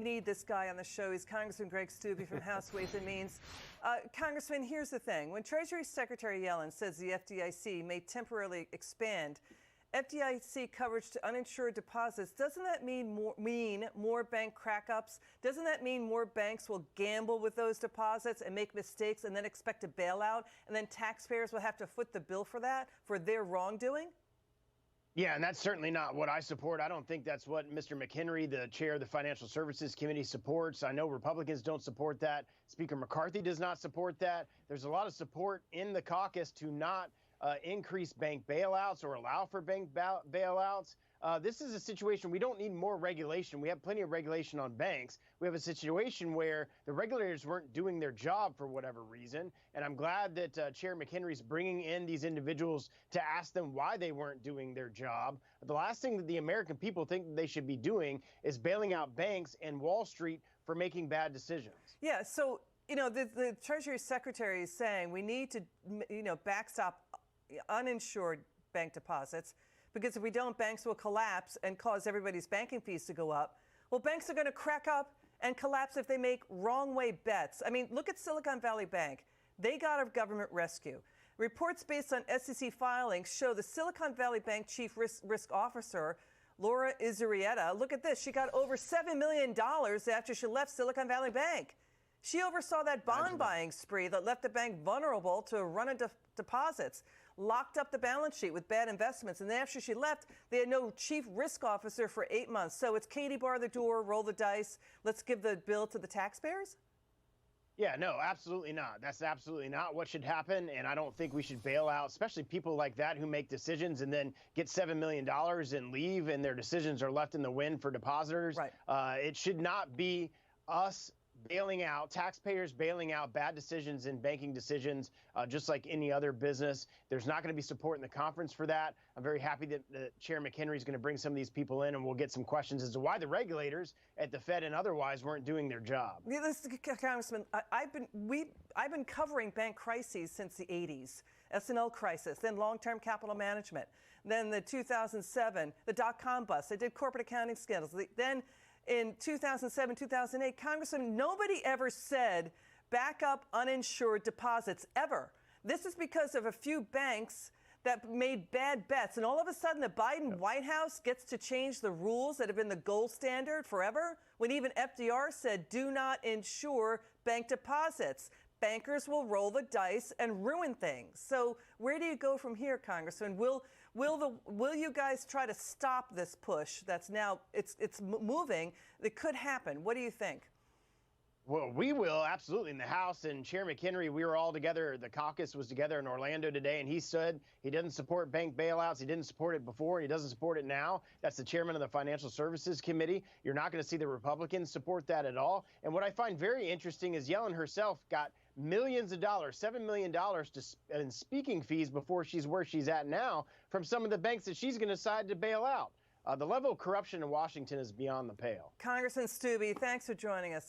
Need this guy on the show. He's Congressman Greg Steube from House Ways and Means. Congressman, here's the thing. When Treasury Secretary Yellen says the FDIC may temporarily expand FDIC coverage to uninsured deposits, doesn't that mean more bank crack-ups? Doesn't that mean more banks will gamble with those deposits and make mistakes and then expect a bailout, and then taxpayers will have to foot the bill for that, for their wrongdoing? Yeah, and that's certainly not what I support. I don't think that's what Mr. McHenry, the chair of the Financial Services Committee, supports. I know Republicans don't support that. Speaker McCarthy does not support that. There's a lot of support in the caucus to not increase bank bailouts or allow for bank bailouts. This is a situation we don't need more regulation. We have plenty of regulation on banks. We have a situation where the regulators weren't doing their job for whatever reason. And I'm glad that Chair McHenry's bringing in these individuals to ask them why they weren't doing their job. The last thing that the American people think they should be doing is bailing out banks and Wall Street for making bad decisions. Yeah, so, the Treasury Secretary is saying we need to, backstop uninsured bank deposits, because if we don't, banks will collapse and cause everybody's banking fees to go up. Well, banks are going to crack up and collapse if they make wrong way bets. I mean, look at Silicon Valley Bank. They got a government rescue. Reports based on SEC filings show the Silicon Valley Bank chief risk officer, Laura Izurieta, look at this. She got over $7 million after she left Silicon Valley Bank. She oversaw that bond buying spree that left the bank vulnerable to a run of deposits, locked up the balance sheet with bad investments. And then after she left, they had no chief risk officer for 8 months. So it's Katie bar the door, roll the dice. Let's give the bill to the taxpayers? Yeah, no, absolutely not. That's absolutely not what should happen. And I don't think we should bail out, especially people like that who make decisions and then get $7 million and leave, and their decisions are left in the wind for depositors. Right. It should not be us bailing out, taxpayers bailing out bad decisions in banking decisions, just like any other business. There's not going to be support in the conference for that. I'm very happy that Chair McHenry is going to bring some of these people in, and we'll get some questions as to why the regulators at the Fed and otherwise weren't doing their job. Yeah, Congressman, I've been covering bank crises since the 80s. S&L crisis, then long-term capital management, then the 2007, the dot-com bust. I did corporate accounting scandals. Then in 2007, 2008, Congressman, nobody ever said back up uninsured deposits, ever. This is because of a few banks that made bad bets. And all of a sudden, the Biden White House gets to change the rules that have been the gold standard forever, when even FDR said, do not insure bank deposits. Bankers will roll the dice and ruin things. So where do you go from here, Congressman? Will you guys try to stop this push that's now it's moving? It could happen. What do you think? Well, we will, absolutely, in the House. And Chair McHenry, we were all together. The caucus was together in Orlando today, and he said he doesn't support bank bailouts. He didn't support it before. He doesn't support it now. That's the chairman of the Financial Services Committee. You're not going to see the Republicans support that at all. And what I find very interesting is Yellen herself got millions of dollars, $7 million in speaking fees before she's where she's at now from some of the banks that she's going to decide to bail out. The level of corruption in Washington is beyond the pale. Congressman Steube, thanks for joining us.